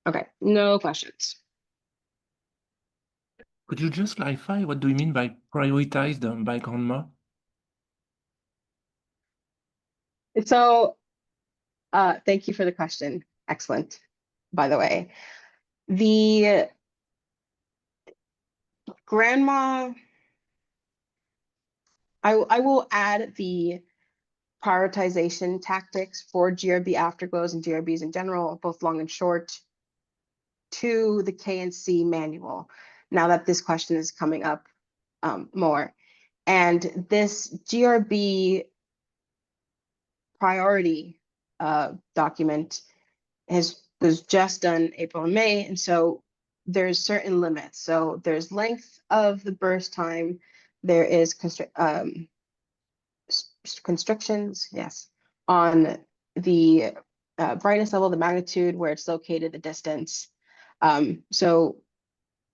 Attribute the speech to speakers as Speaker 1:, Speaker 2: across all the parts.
Speaker 1: Okay, no questions.
Speaker 2: Could you just clarify what do you mean by prioritized by grandma?
Speaker 1: So, thank you for the question. Excellent, by the way. The grandma, I will add the prioritization tactics for GRB afterglows and GRBs in general, both long and short, to the KNC manual, now that this question is coming up more. And this GRB priority document was just done April and May, and so there's certain limits. So there's length of the burst time, there is constrictions, yes, on the brightness level, the magnitude, where it's located, the distance. So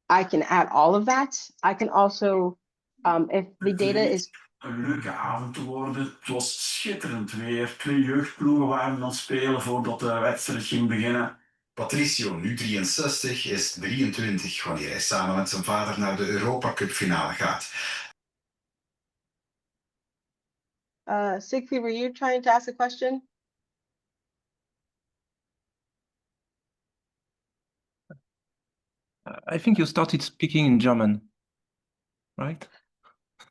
Speaker 1: I can add all of that. I can also, if the
Speaker 3: Het
Speaker 1: data
Speaker 3: leek
Speaker 1: is
Speaker 3: een leuke avond te worden. Het was schitterend weer. Twee jeugdploegen waren aan het spelen voordat de wedstrijd ging beginnen.
Speaker 4: Patricio, nu 63, is 23 wanneer hij samen met zijn vader naar de Europa Cup finale gaat.
Speaker 1: Siegfried, were you trying to ask a question?
Speaker 2: I think you started speaking in German, right?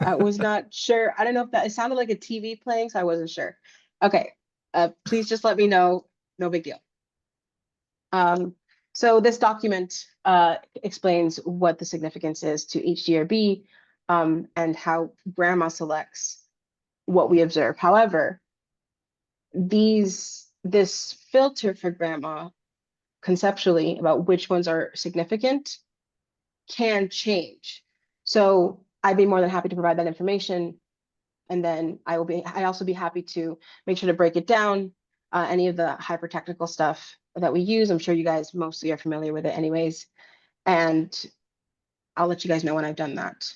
Speaker 1: I was not sure. I don't know if that, it sounded like a TV playing, so I wasn't sure. Okay, please just let me know. No big deal. So this document explains what the significance is to each GRB and how grandma selects what we observe. However, this filter for grandma conceptually about which ones are significant can change. So I'd be more than happy to provide that information. And then I also be happy to make sure to break it down, any of the hyper technical stuff that we use. I'm sure you guys mostly are familiar with it anyways. And I'll let you guys know when I've done that.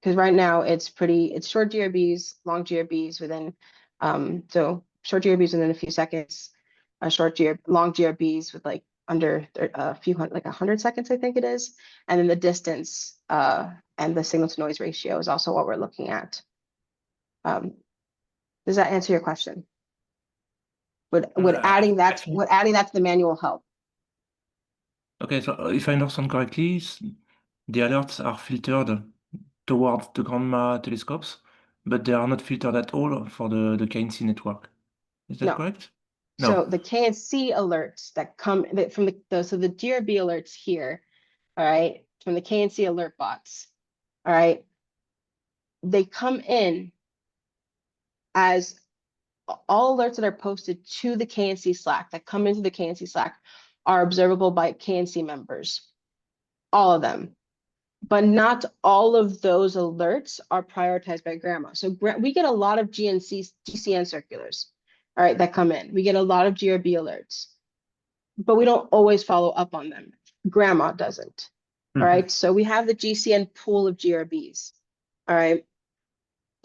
Speaker 1: Because right now it's short GRBs, long GRBs within, so short GRBs within a few seconds, long GRBs with like under a few hundred, like 100 seconds, I think it is. And then the distance and the signal to noise ratio is also what we're looking at. Does that answer your question? Would adding that to the manual help?
Speaker 2: Okay, so if I understand correctly, the alerts are filtered towards the grandma telescopes, but they are not filtered at all for the KNC network. Is that correct? No.
Speaker 1: So the KNC alerts that come from so the GRB alerts here, all right, from the KNC alert bots, all right, they come in as all alerts that are posted to the KNC Slack, that come into the KNC Slack, are observable by KNC members, all of them. But not all of those alerts are prioritized by grandma. So we get a lot of GCN circulars, all right, that come in. We get a lot of GRB alerts, but we don't always follow up on them. Grandma doesn't, all right? So we have the GCN pool of GRBs, all right?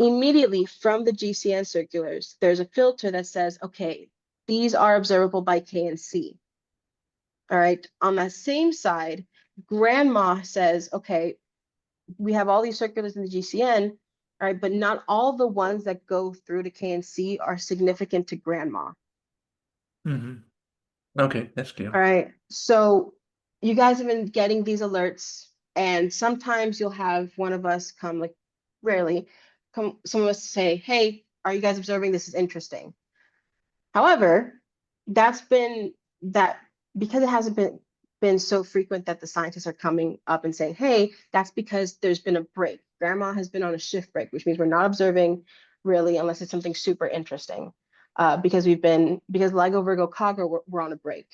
Speaker 1: Immediately from the GCN circulars, there's a filter that says, okay, these are observable by KNC. All right, on that same side, grandma says, okay, we have all these circulars in the GCN, all right, but not all the ones that go through to KNC are significant to grandma.
Speaker 2: Okay, that's clear.
Speaker 1: All right, so you guys have been getting these alerts, and sometimes you'll have one of us come, like rarely, some of us say, hey, are you guys observing? This is interesting. However, because it hasn't been so frequent that the scientists are coming up and saying, hey, that's because there's been a break. Grandma has been on a shift break, which means we're not observing really unless it's something super interesting. Because LIGO, Virgo, Cog, we're on a break.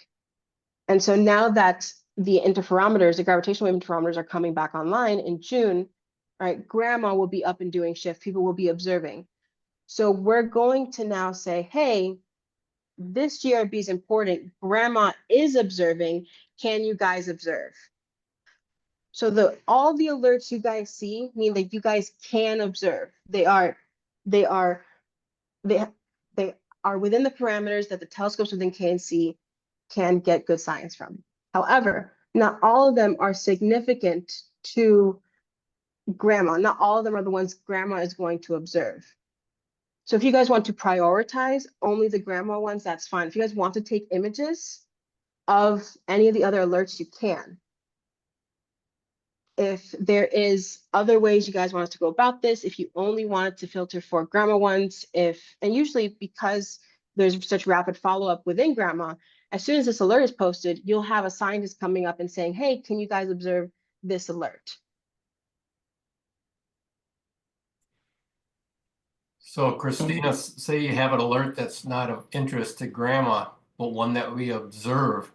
Speaker 1: And so now that the interferometers, the gravitational wave interferometers are coming back online in June, right, grandma will be up and doing shift, people will be observing. So we're going to now say, hey, this GRB is important. Grandma is observing. Can you guys observe? So all the alerts you guys see mean that you guys can observe. They are within the parameters that the telescopes within KNC can get good science from. However, not all of them are significant to grandma. Not all of them are the ones grandma is going to observe. So if you guys want to prioritize only the grandma ones, that's fine. If you guys want to take images of any of the other alerts, you can. If there is other ways you guys want us to go about this, if you only wanted to filter for grandma ones, and usually because there's such rapid follow-up within grandma, as soon as this alert is posted, you'll have a scientist coming up and saying, hey, can you guys observe this alert?
Speaker 5: So Christina, say you have an alert that's not of interest to grandma, but one that we observe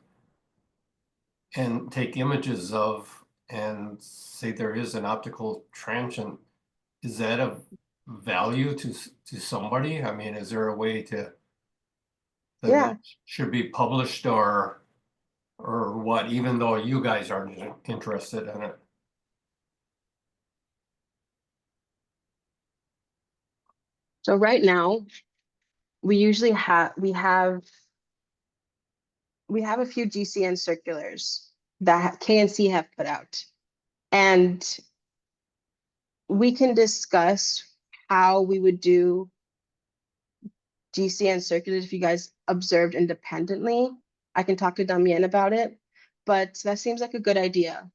Speaker 5: and take images of, and say there is an optical transient, is that of value to somebody? I mean, is there a way to that
Speaker 1: Yeah.
Speaker 5: it should be published or what, even though you guys aren't interested in it?
Speaker 1: So right now, we usually have a few GCN circulars that KNC have put out, and we can discuss how we would do GCN circulars if you guys observed independently. I can talk to Damien about it, but that seems like a good idea.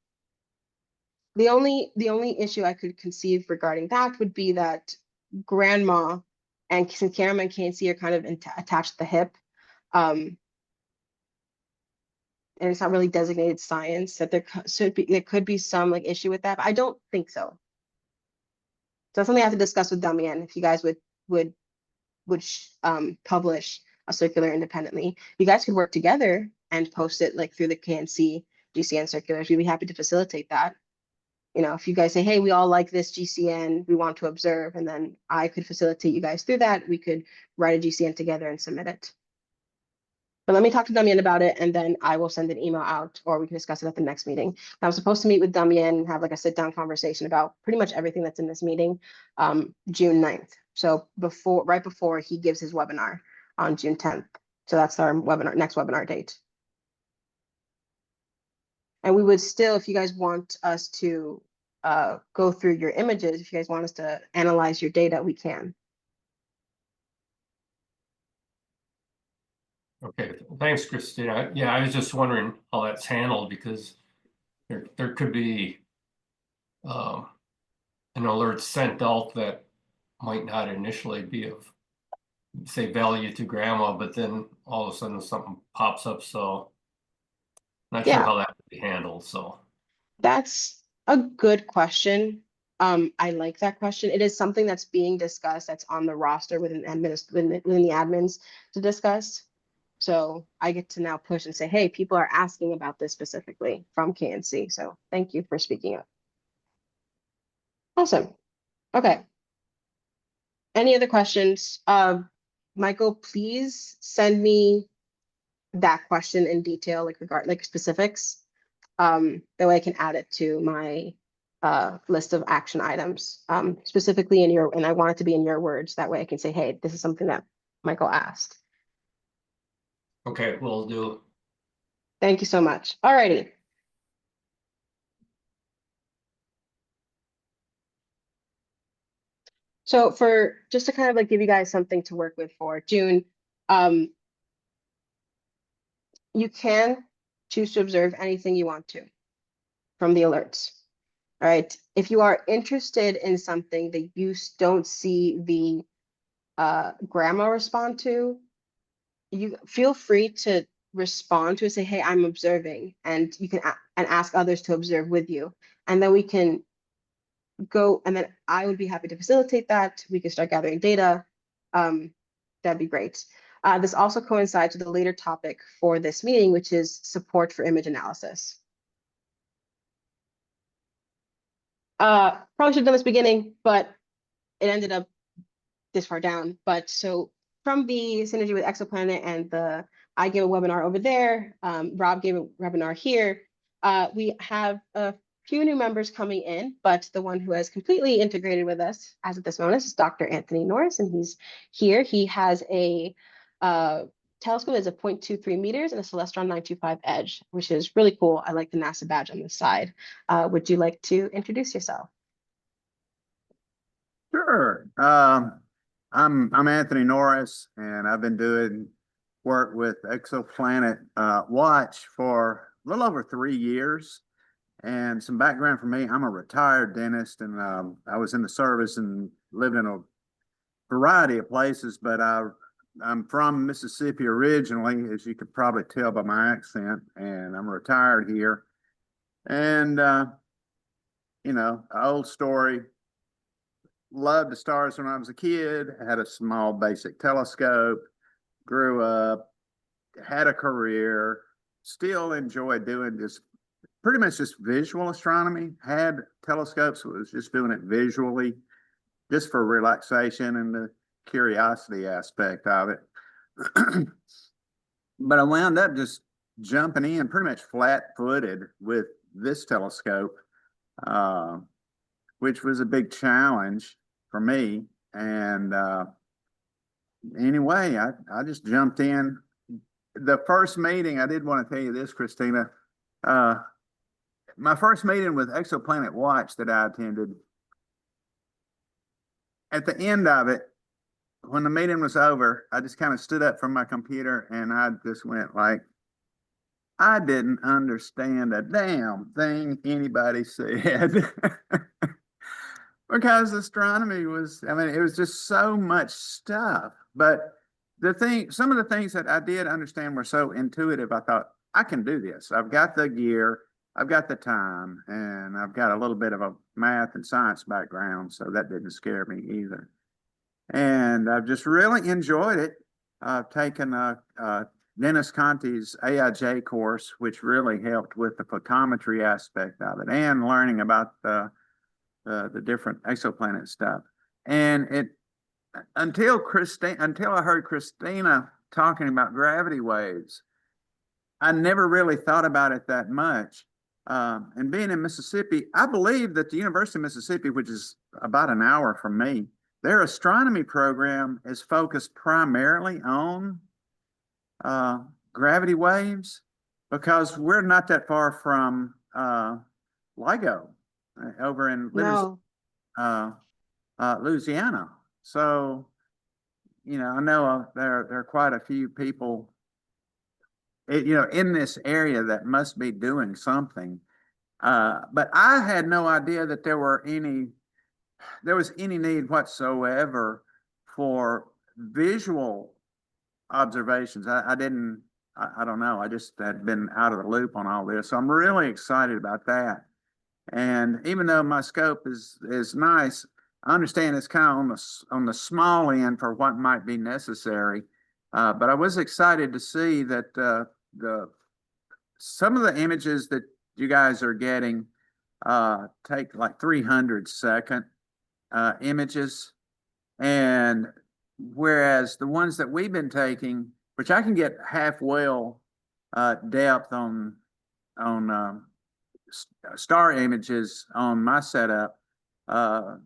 Speaker 1: The only issue I could conceive regarding that would be that grandma and since Cameron and KNC are kind of attached at the hip, and it's not really designated science, that there could be some like issue with that, but I don't think so. So that's something I have to discuss with Damien if you guys would publish a circular independently. You guys could work together and post it like through the KNC GCN circulars. We'd be happy to facilitate that. You know, if you guys say, hey, we all like this GCN, we want to observe, and then I could facilitate you guys through that, we could write a GCN together and submit it. But let me talk to Damien about it, and then I will send an email out, or we can discuss it at the next meeting. I'm supposed to meet with Damien and have like a sit-down conversation about pretty much everything that's in this meeting, June 9th. So right before he gives his webinar on June 10th. So that's our next webinar date. And we would still, if you guys want us to go through your images, if you guys want us to analyze your data, we can.
Speaker 5: Okay, thanks, Christina. Yeah, I was just wondering how that's handled because there could be an alert sent out that might not initially be of, say, value to grandma, but then all of a sudden something pops up. So not sure how that would be handled. So
Speaker 1: that's a good question. I like that question. It is something that's being discussed, that's on the roster within the admins to discuss. So I get to now push and say, hey, people are asking about this specifically from KNC. So thank you for speaking up. Awesome. Okay. Any other questions? Michael, please send me that question in detail, like specifics. That way I can add it to my list of action items, specifically and I want it to be in your words. That way I can say, hey, this is something that Michael asked.
Speaker 5: okay, we'll do.
Speaker 1: Thank you so much. All righty. So for just to kind of like give you guys something to work with for June, you can choose to observe anything you want to from the alerts. All right. If you are interested in something that you don't see the grandma respond to, you feel free to respond to it, say, hey, I'm observing, and you can and ask others to observe with you. And then we can go, and then I would be happy to facilitate that. We can start gathering data. That'd be great. This also coincides with the later topic for this meeting, which is support for image analysis. Probably should have done this beginning, but it ended up this far down. But so from the synergy with Exoplanet and I gave a webinar over there, Rob gave a webinar here. We have a few new members coming in, but the one who has completely integrated with us as of this moment is Dr. Anthony Norris, and he's here. He has a 10 telescope is a 0.23 meters and a Celestron 925 edge, which is really cool. I like the NASA badge on the side. Would you like to introduce yourself?
Speaker 6: Sure. I'm Anthony Norris, and I've been doing work with Exoplanet Watch for a little over 3 years. And some background for me, I'm a retired dentist, and I was in the service and lived in a variety of places, but I'm from Mississippi originally, as you could probably tell by my accent, and I'm retired here. And, you know, old story. Loved the stars when I was a kid, had a small basic telescope, grew up, had a career, still enjoy doing just pretty much just visual astronomy, had telescopes, was just doing it visually, just for relaxation and the curiosity aspect of it. But I wound up just jumping in pretty much flat-footed with this telescope, which was a big challenge for me. And anyway, I just jumped in. The first meeting, I did want to tell you this, Christina. My first meeting with Exoplanet Watch that I attended, at the end of it, when the meeting was over, I just kind of stood up from my computer and I just went like, I didn't understand a damn thing anybody said. Because astronomy was, I mean, it was just so much stuff. But some of the things that I did understand were so intuitive. I thought, I can do this. I've got the gear, I've got the time, and I've got a little bit of a math and science background, so that didn't scare me either. And I've just really enjoyed it. I've taken Dennis Conti's AIJ course, which really helped with the photometry aspect of it and learning about the different exoplanet stuff. And until I heard Christina talking about gravity waves, I never really thought about it that much. And being in Mississippi, I believe that the University of Mississippi, which is about an hour from me, their astronomy program is focused primarily on gravity waves, because we're not that far from LIGO over in Louisiana. So, you know, I know there are quite a few people, you know, in this area that must be doing something. But I had no idea that there was any need whatsoever for visual observations. I don't know. I just had been out of the loop on all this. So I'm really excited about that. And even though my scope is nice, I understand it's kind of on the small end for what might be necessary. But I was excited to see that some of the images that you guys are getting take like 300-second images, and whereas the ones that we've been taking, which I can get half well depth on star images on my setup,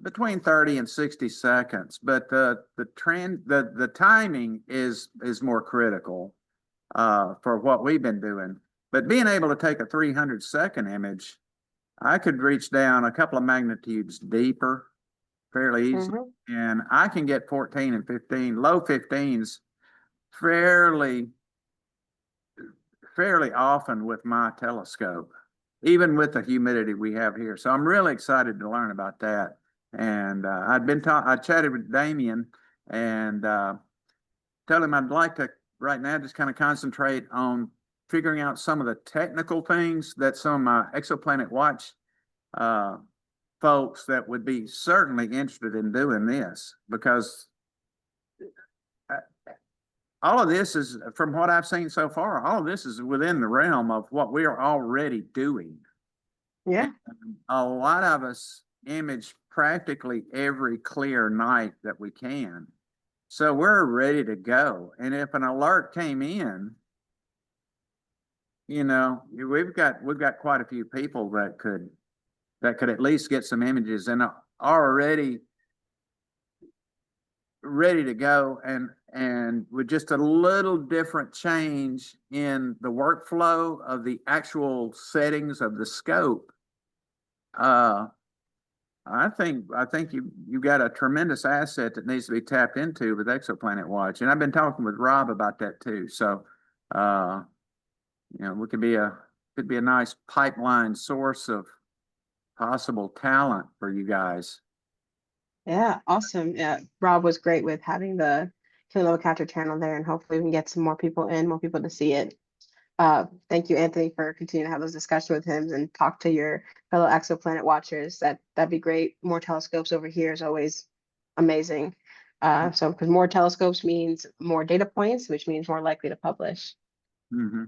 Speaker 6: between 30 and 60 seconds, but the timing is more critical for what we've been doing. But being able to take a 300-second image, I could reach down a couple of magnitudes deeper fairly easily, and I can get 14 and 15, low 15s fairly often with my telescope, even with the humidity we have here. So I'm really excited to learn about that. And I chatted with Damien and told him I'd like to right now just kind of concentrate on figuring out some of the technical things that some of my Exoplanet Watch folks that would be certainly interested in doing this, because all of this is, from what I've seen so far, all of this is within the realm of what we are already doing.
Speaker 1: Yeah.
Speaker 6: And a lot of us image practically every clear night that we can. So we're ready to go. And if an alert came in, you know, we've got quite a few people that could at least get some images and are already ready to go. And And with just a little different change in the workflow of the actual settings of the scope, I think you got a tremendous asset that needs to be tapped into with Exoplanet Watch. And I've been talking with Rob about that too. So, we could be a nice pipeline source of possible talent for you guys.
Speaker 1: Yeah, awesome. Yeah, Rob was great with having the Kilonova Capture channel there, and hopefully we can get some more people to see it. Thank you, Anthony, for continuing to have those discussions with him and talk to your fellow exoplanet watchers. That'd be great. More telescopes over here is always amazing. So because more telescopes means more data points, which means more likely to publish.
Speaker 6: Mm-hmm.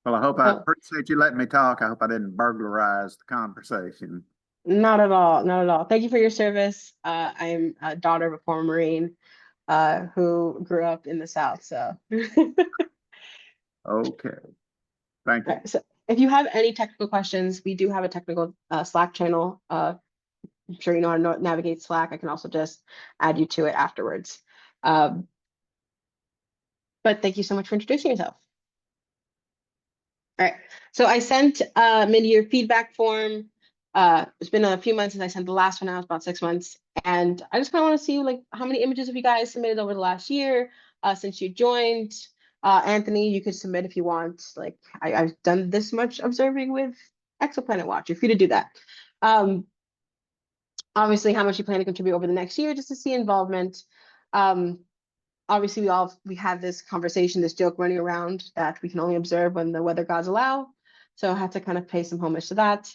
Speaker 6: Well, I appreciate you letting me talk. I hope I didn't burglarize the conversation.
Speaker 1: Not at all, not at all. Thank you for your service. I'm a daughter of a former Marine who grew up in the South, so.
Speaker 6: Okay. Thank you.
Speaker 1: Right, so if you have any technical questions, we do have a technical Slack channel. I'm sure you know how to navigate Slack. I can also just add you to it afterwards. But thank you so much for introducing yourself. All right, so I sent Mindy your feedback form. It's been a few months since I sent the last one out, about 6 months. And I just kind of want to see like how many images have you guys submitted over the last year since you joined. Anthony, you could submit if you want. Like I've done this much observing with Exoplanet Watch. You're free to do that. Obviously, how much you plan to contribute over the next year, just to see involvement. Obviously, we have this conversation, this joke running around that we can only observe when the weather gods allow. So I have to kind of pay some homage to that.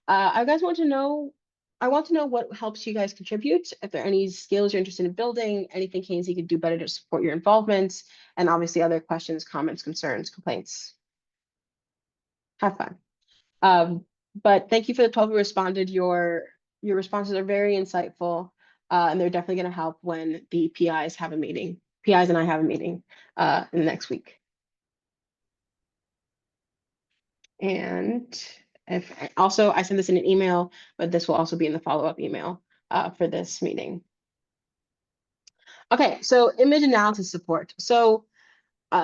Speaker 1: I want to know what helps you guys contribute. If there are any skills you're interested in building, anything KNC could do better to support your involvement, and obviously other questions, comments, concerns, complaints. Have fun. But thank you for the 12 who responded. Your responses are very insightful, and they're definitely going to help when the PIs have a meeting. PIs and I have a meeting in the next week. And if also, I send this in an email, but this will also be in the follow-up email for this meeting. Okay, so image analysis support. So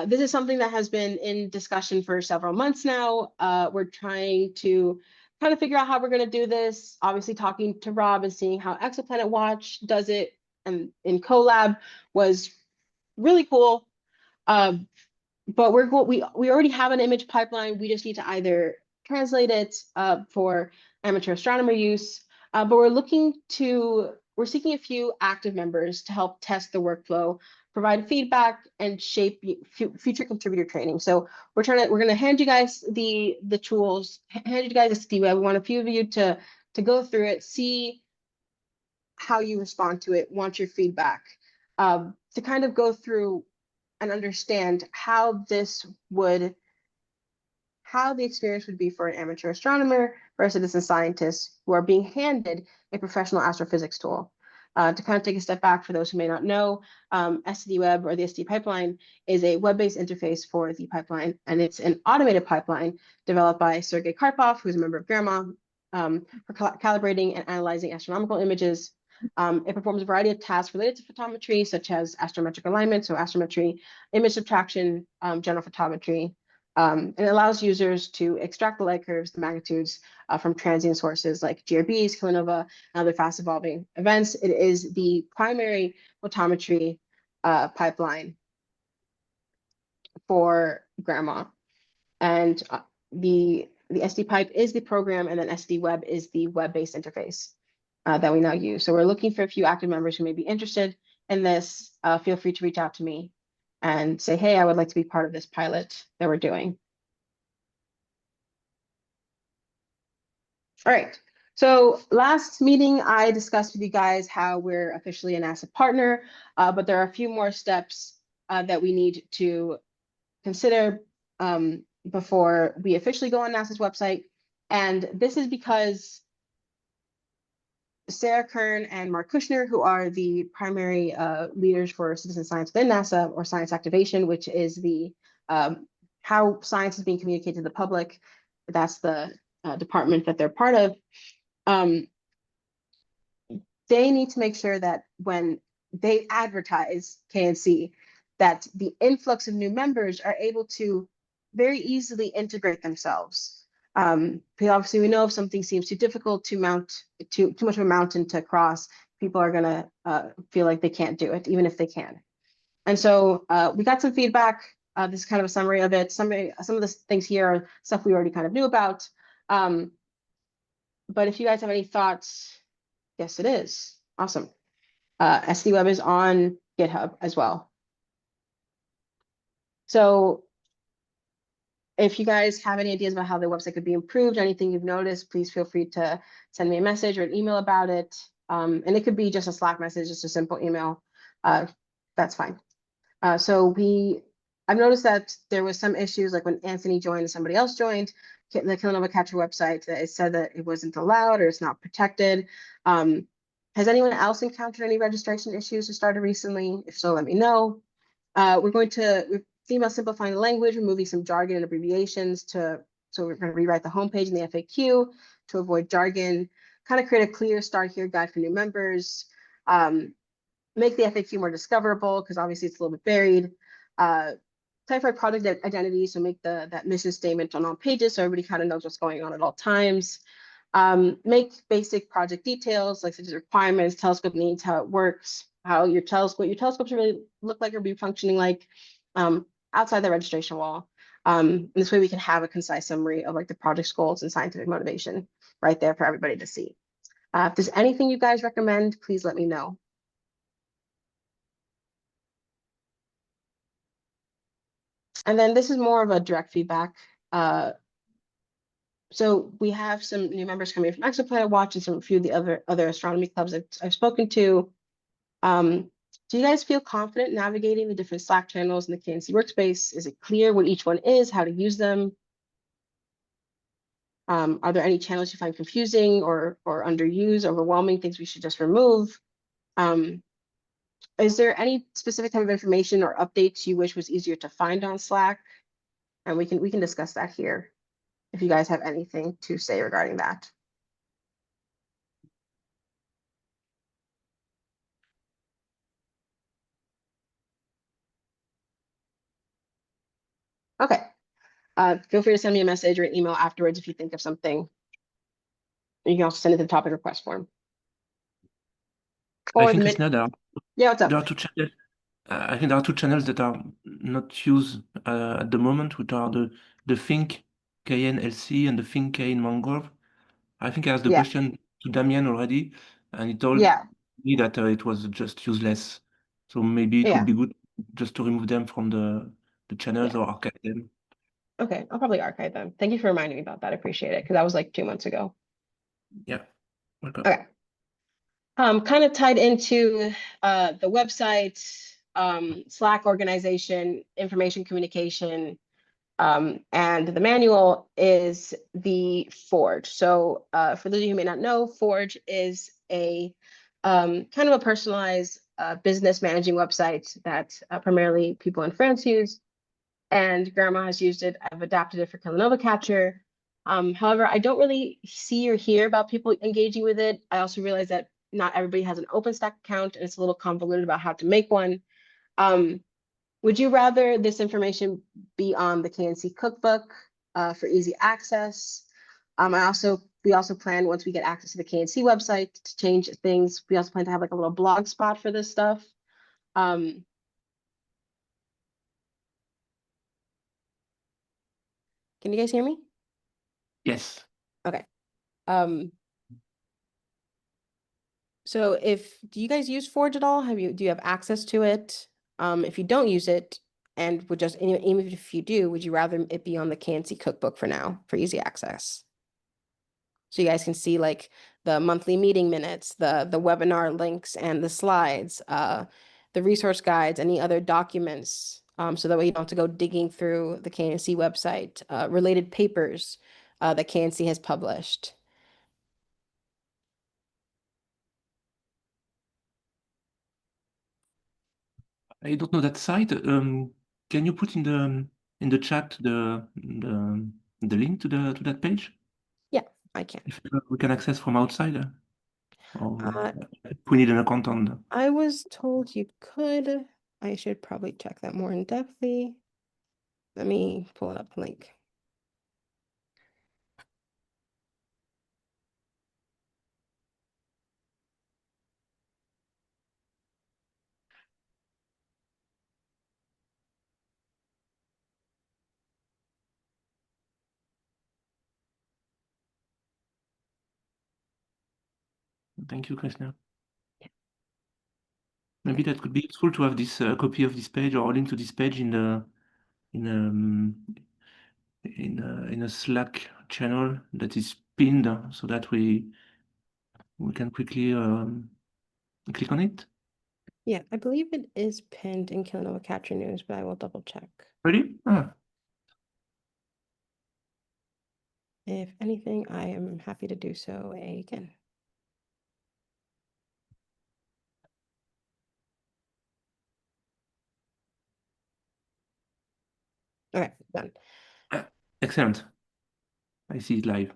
Speaker 1: this is something that has been in discussion for several months now. We're trying to kind of figure out how we're going to do this. Obviously, talking to Rob and seeing how Exoplanet Watch does it and in collab was really cool. But we already have an image pipeline. We just need to either translate it for amateur astronomer use. But we're seeking a few active members to help test the workflow, provide feedback, and shape future contributor training. So we're going to hand you guys the tools, hand you guys a SD-Web. We want a few of you to go through it, see how you respond to it, want your feedback, to kind of go through and understand how the experience would be for an amateur astronomer or a citizen scientist who are being handed a professional astrophysics tool. To kind of take a step back for those who may not know, SD-Web or the SD pipeline is a web-based interface for the pipeline, and it's an automated pipeline developed by Sergei Karpov, who's a member of GRAMA, for calibrating and analyzing astronomical images. It performs a variety of tasks related to photometry, such as astrometric alignment, so astrometry, image subtraction, general photometry, and it allows users to extract the light curves, the magnitudes from transient sources like GRBs, Kilonova, and other fast evolving events. It is the primary photometry pipeline for GRAMA. And the SD pipe is the program, and then SD Web is the web-based interface that we now use. So we're looking for a few active members who may be interested in this. Feel free to reach out to me and say, hey, I would like to be part of this pilot that we're doing. All right. So last meeting, I discussed with you guys how we're officially a NASA partner, but there are a few more steps that we need to consider before we officially go on NASA's website. And this is because Sarah Kern and Mark Kushner, who are the primary leaders for citizen science within NASA, or science activation, which is the how science is being communicated to the public. That's the department that they're part of. They need to make sure that when they advertise KNC that the influx of new members are able to very easily integrate themselves. Because obviously we know if something seems too difficult to mount, too much of a mountain to cross, people are gonna feel like they can't do it, even if they can. And so we got some feedback. This is kind of a summary of it. Some of the things here are stuff we already kind of knew about. But if you guys have any thoughts, yes, it is. Awesome. SD Web is on GitHub as well. So if you guys have any ideas about how the website could be improved, anything you've noticed, please feel free to send me a message or an email about it. And it could be just a Slack message, just a simple email. That's fine. I've noticed that there was some issues, like when Anthony joined and somebody else joined the Kilonova Catcher website, that it said that it wasn't allowed or it's not protected. Has anyone else encountered any registration issues that started recently? If so, let me know. We're thinking about simplifying the language, removing some jargon and abbreviations so we're going to rewrite the homepage and the FAQ to avoid jargon, kind of create a clear start here guide for new members, make the FAQ more discoverable because obviously it's a little bit buried. Clarify product identity, so make that mission statement on all pages so everybody kind of knows what's going on at all times. Make basic project details, like such as requirements, telescope needs, how it works, what your telescopes really look like or be functioning like outside the registration wall. This way we can have a concise summary of like the project's goals and scientific motivation right there for everybody to see. If there's anything you guys recommend, please let me know. And then this is more of a direct feedback. So we have some new members coming from Exoplanet Watch and a few of the other astronomy clubs I've spoken to. Do you guys feel confident navigating the different Slack channels in the KNC workspace? Is it clear what each one is, how to use them? Are there any channels you find confusing or underused, overwhelming, things we should just remove? Is there any specific type of information or updates you wish was easier to find on Slack? And we can discuss that here if you guys have anything to say regarding that. Okay. Feel free to send me a message or an email afterwards if you think of something. You can also send it to the topic request form.
Speaker 2: I
Speaker 1: Or
Speaker 2: think,
Speaker 1: the
Speaker 2: Christina,
Speaker 1: yeah, what's up?
Speaker 2: there are two channels. I think there are two channels that are not used at the moment, which are the Think KNLC and the Think KN Mangrove. I think I asked the
Speaker 1: Yeah.
Speaker 2: question to Damien already, and he told
Speaker 1: Yeah.
Speaker 2: me that it was just useless. So maybe it would
Speaker 1: Yeah.
Speaker 2: be good just to remove them from the channels or archive them.
Speaker 1: Okay, I'll probably archive them. Thank you for reminding me about that. I appreciate it because that was like 2 months ago.
Speaker 2: Yeah. Welcome.
Speaker 1: Okay. Kind of tied into the website, Slack organization, information communication, and the manual is the Forge. So for those of you who may not know, Forge is a kind of a personalized business managing website that primarily people in France use. And Grandma has used it. I've adapted it for Kilonova Catcher. However, I don't really see or hear about people engaging with it. I also realize that not everybody has an OpenStack account, and it's a little convoluted about how to make one. Would you rather this information be on the KNC cookbook for easy access? We also plan, once we get access to the KNC website, to change things. We also plan to have like a little blog spot for this stuff. Can you guys hear me?
Speaker 2: Yes.
Speaker 1: Okay. So do you guys use Forge at all? Do you have access to it? If you don't use it, and even if you do, would you rather it be on the KNC cookbook for now for easy access? So you guys can see like the monthly meeting minutes, the webinar links and the slides, the resource guides, any other documents, so that way you don't have to go digging through the KNC website, related papers that KNC has published.
Speaker 2: I don't know that site. Can you put in the chat the link to that page?
Speaker 1: Yeah, I can.
Speaker 2: If we can access from outside.
Speaker 1: Uh,
Speaker 2: we need an accountant.
Speaker 1: I was told you could. I should probably check that more in depthly. Let me pull up the link.
Speaker 2: Thank you, Krishna. Maybe that could be useful to have this copy of this page or a link to this page in the in a Slack channel that is pinned so that we can quickly click on it.
Speaker 1: Yeah, I believe it is pinned in Kilonova Capture News, but I will double check.
Speaker 2: Ready? Ah,
Speaker 1: If anything, I am happy to do so again. Okay, done.
Speaker 2: excellent. I see it live.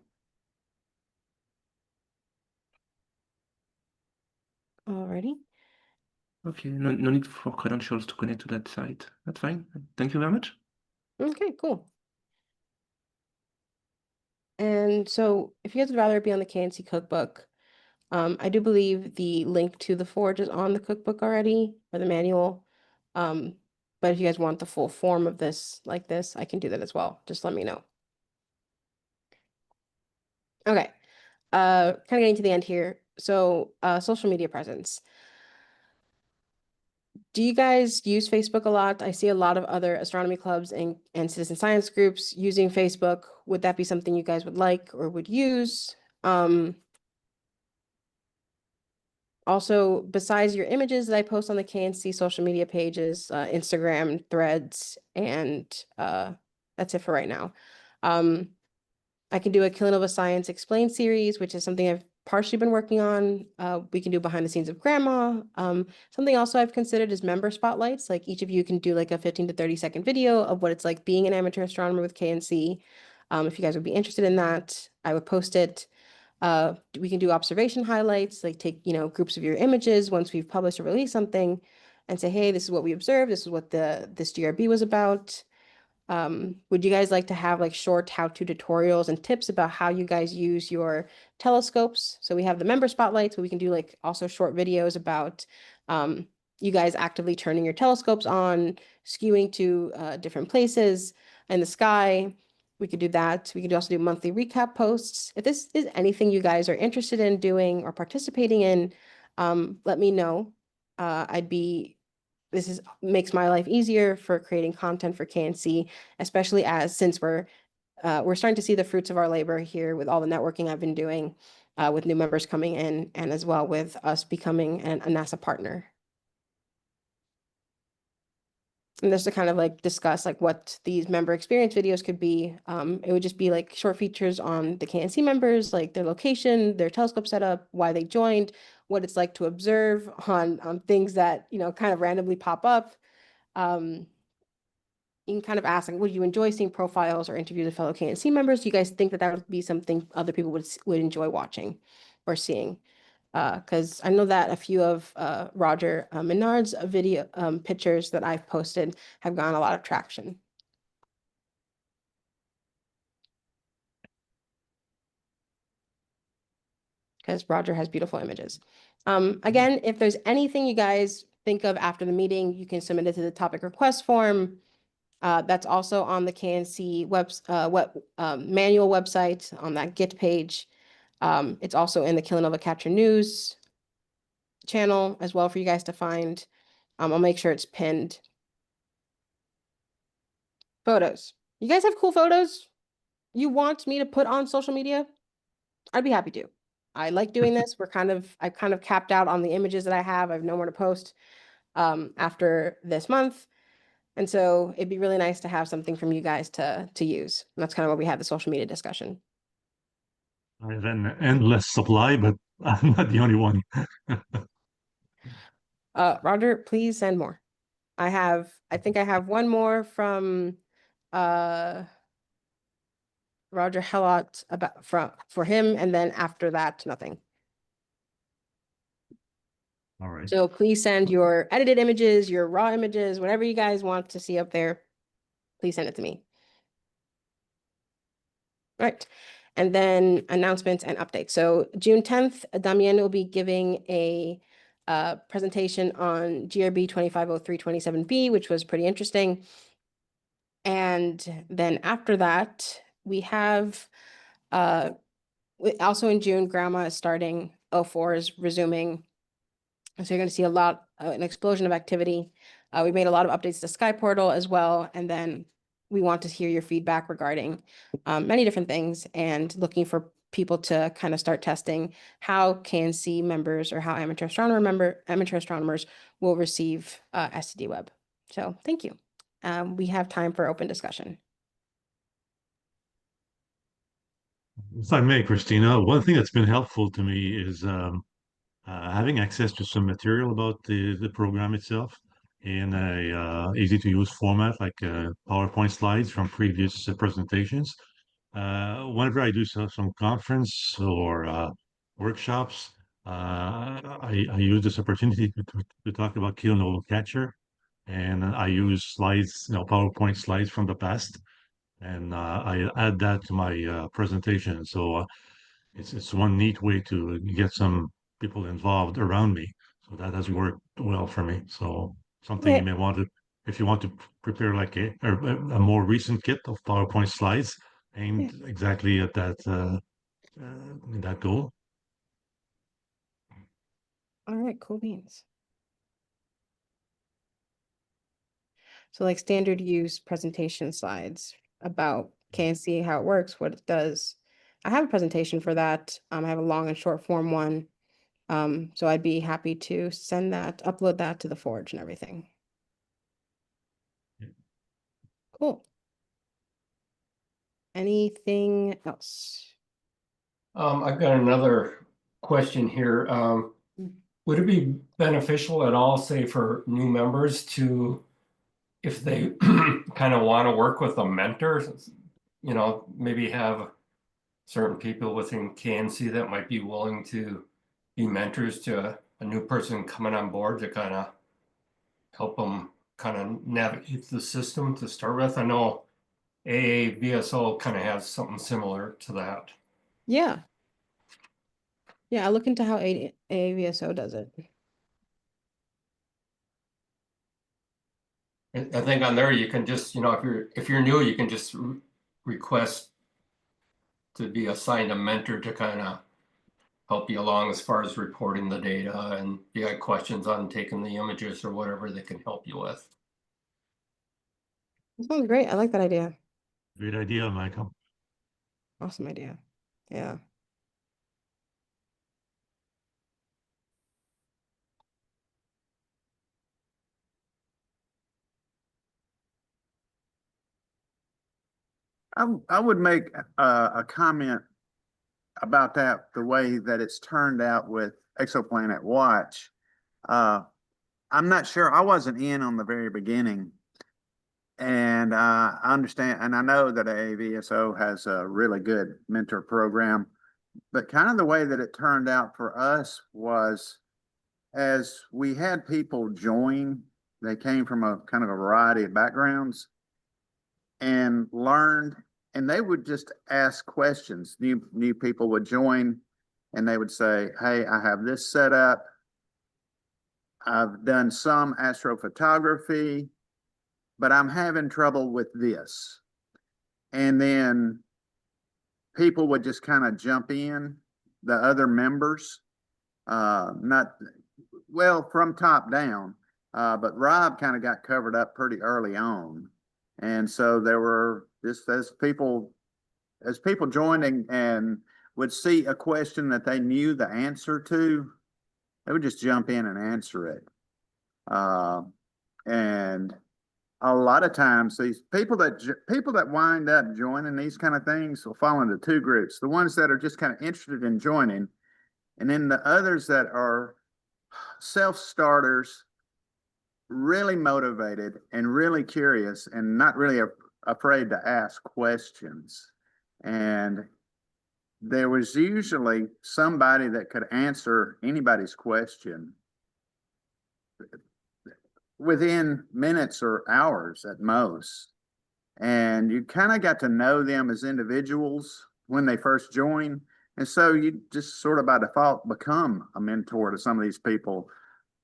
Speaker 1: Alrighty.
Speaker 2: Okay, no need for credentials to connect to that site. That's fine. Thank you very much.
Speaker 1: Okay, cool. And so if you guys would rather be on the KNC cookbook, I do believe the link to the forge is on the cookbook already, or the manual. But if you guys want the full form of this like this, I can do that as well. Just let me know. Okay. Kind of getting to the end here. So, social media presence. Do you guys use Facebook a lot? I see a lot of other astronomy clubs and citizen science groups using Facebook. Would that be something you guys would like or would use? Also, besides your images that I post on the KNC social media pages, Instagram, Threads, and that's it for right now. I can do a Kilonova Science Explained series, which is something I've partially been working on. We can do behind the scenes of grandma. Something also I've considered is member spotlights. Like each of you can do like a 15 to 30-second video of what it's like being an amateur astronomer with KNC. If you guys would be interested in that, I would post it. We can do observation highlights, like take, groups of your images once we've published or released something and say, hey, this is what we observed. This is what this GRB was about. Would you guys like to have like short how-to tutorials and tips about how you guys use your telescopes? So we have the member spotlights, but we can do like also short videos about you guys actively turning your telescopes on, skewing to different places in the sky. We could do that. We could also do monthly recap posts. If this is anything you guys are interested in doing or participating in, let me know. This makes my life easier for creating content for KNC, especially since we're starting to see the fruits of our labor here with all the networking I've been doing with new members coming in, and as well with us becoming a NASA partner. And just to kind of like discuss like what these member experience videos could be. It would just be like short features on the KNC members, like their location, their telescope setup, why they joined, what it's like to observe on things that, kind of randomly pop up. You can kind of ask, like, would you enjoy seeing profiles or interviews of fellow KNC members? Do you guys think that would be something other people would enjoy watching or seeing? Because I know that a few of Roger Menard's video pictures that I've posted have gotten a lot of traction. Because Roger has beautiful images. Again, if there's anything you guys think of after the meeting, you can submit it to the topic request form. That's also on the KNC manual website on that Git page. It's also in the Kilonova Capture News channel as well for you guys to find. I'll make sure it's pinned. Photos. You guys have cool photos you want me to put on social media? I'd be happy to. I like doing this. I've kind of capped out on the images that I have. I have no more to post after this month. And so it'd be really nice to have something from you guys to use. And that's kind of what we had the social media discussion.
Speaker 7: I have an endless supply, but I'm not the only one.
Speaker 1: Roger, please send more. I think I have one more from Roger Hellot for him, and then after that, nothing.
Speaker 7: All right.
Speaker 1: So please send your edited images, your raw images, whatever you guys want to see up there. Please send it to me. All right. And then announcements and updates. So June 10th, Damien will be giving a presentation on GRB 250327B, which was pretty interesting. And then after that, we have also in June, Grandma is starting, O4 is resuming. So you're going to see a lot, an explosion of activity. We made a lot of updates to Sky Portal as well. And then we want to hear your feedback regarding many different things and looking for people to kind of start testing how KNC members or how amateur astronomers will receive STD Web. So thank you. We have time for open discussion.
Speaker 7: If I may, Christina, one thing that's been helpful to me is having access to some material about the program itself in a easy to use format like PowerPoint slides from previous presentations. Whenever I do some conference or workshops, I use this opportunity to talk about Kilonova Catcher, and I use slides, PowerPoint slides from the past, and I add that to my presentation. So it's one neat way to get some people involved around me. So that has worked well for me. So something you may want to, if you want to prepare like a more recent kit of PowerPoint slides aimed exactly at that goal.
Speaker 1: All right, cool beans. So like standard use presentation slides about KNC, how it works, what it does. I have a presentation for that. I have a long and short form one. So I'd be happy to send that, upload that to the Forge and everything. Cool. Anything else?
Speaker 5: I've got another question here. Would it be beneficial at all, say, for new members to, if they kind of want to work with a mentor, maybe have certain people within KNC that might be willing to be mentors to a new person coming on board to kind of help them kind of navigate the system to start with? I know AAVSO kind of has something similar to that.
Speaker 1: Yeah. Yeah, I'll look into how AAVSO does it.
Speaker 5: I think on there you can just, if you're new, you can just request to be assigned a mentor to kind of help you along as far as reporting the data, and if you got questions on taking the images or whatever, they can help you with.
Speaker 1: That sounds great. I like that idea.
Speaker 7: Great idea, Michael.
Speaker 1: Awesome idea. Yeah.
Speaker 6: I would make a comment about that, the way that it's turned out with Exoplanet Watch. I'm not sure, I wasn't in on the very beginning. And I understand, and I know that AAVSO has a really good mentor program, but kind of the way that it turned out for us was, as we had people join, they came from a kind of a variety of backgrounds and learned, and they would just ask questions. New people would join and they would say, hey, I have this set up. I've done some astrophotography, but I'm having trouble with this. And then people would just kind of jump in, the other members, not, well, from top down, but Rob kind of got covered up pretty early on. And so there were just as people joining and would see a question that they knew the answer to, they would just jump in and answer it. And a lot of times these people that wind up joining these kind of things will fall into two groups: the ones that are just kind of interested in joining, and then the others that are self-starters, really motivated and really curious and not really afraid to ask questions. And there was usually somebody that could answer anybody's question. within minutes or hours at most. And you kind of got to know them as individuals when they first join. And so you just sort of by default become a mentor to some of these people.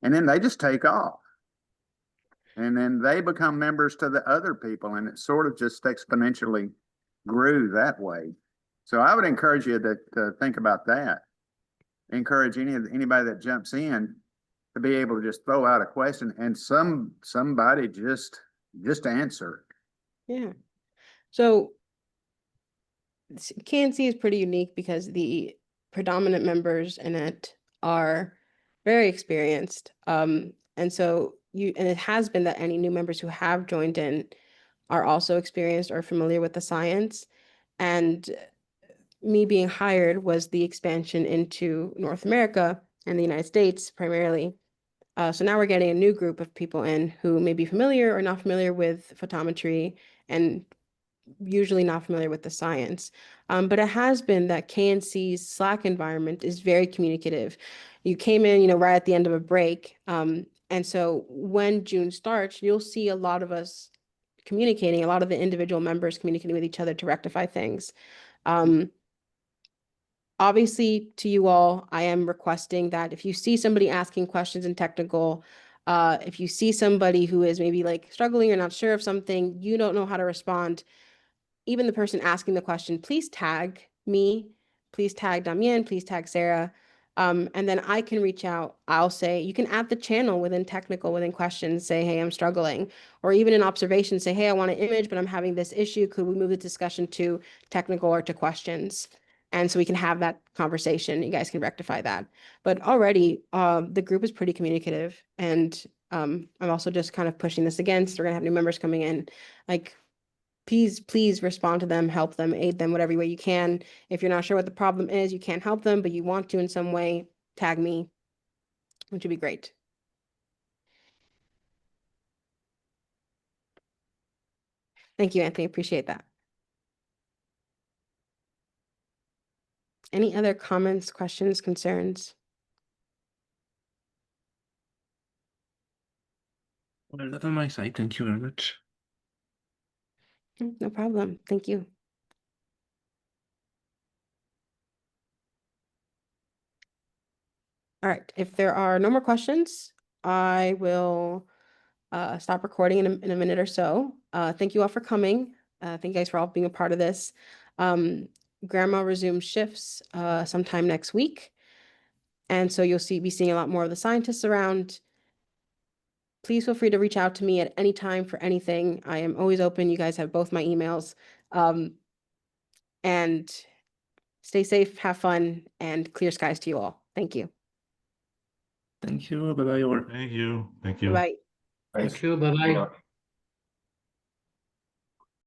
Speaker 6: And then they just take off. And then they become members to the other people. And it sort of just exponentially grew that way. So I would encourage you to think about that. Encourage anybody that jumps in to be able to just throw out a question and somebody just answer.
Speaker 1: Yeah. So KNC is pretty unique because the predominant members in it are very experienced. And so it has been that any new members who have joined in are also experienced or familiar with the science. And me being hired was the expansion into North America and the United States primarily. So now we're getting a new group of people in who may be familiar or not familiar with photometry and usually not familiar with the science. But it has been that KNC's Slack environment is very communicative. You came in, right at the end of a break. And so when June starts, you'll see a lot of us communicating, a lot of the individual members communicating with each other to rectify things. Obviously, to you all, I am requesting that if you see somebody asking questions in technical, if you see somebody who is maybe like struggling or not sure of something, you don't know how to respond, even the person asking the question, please tag me, please tag Damien, please tag Sarah. And then I can reach out. I'll say, you can add the channel within technical, within questions, say, hey, I'm struggling. Or even in observation, say, hey, I want an image, but I'm having this issue. Could we move the discussion to technical or to questions? And so we can have that conversation. You guys can rectify that. But already, the group is pretty communicative. And I'm also just kind of pushing this again. So we're going to have new members coming in. Like, please respond to them, help them, aid them, whatever way you can. If you're not sure what the problem is, you can't help them, but you want to in some way, tag me, which would be great. Thank you, Anthony. Appreciate that. Any other comments, questions, concerns?
Speaker 2: Well, not on my side. Thank you very much.
Speaker 1: No problem. Thank you. All right. If there are no more questions, I will stop recording in a minute or so. Thank you all for coming. Thank you guys for all being a part of this. Grandma resumes shifts sometime next week. And so you'll be seeing a lot more of the scientists around. Please feel free to reach out to me at any time for anything. I am always open. You guys have both my emails. And stay safe, have fun, and clear skies to you all. Thank you.
Speaker 2: Thank you. Bye-bye all.
Speaker 7: Thank you. Thank you.
Speaker 1: Bye-bye.
Speaker 5: Thanks.
Speaker 8: Thank you. Bye-bye.
Speaker 5: Yeah.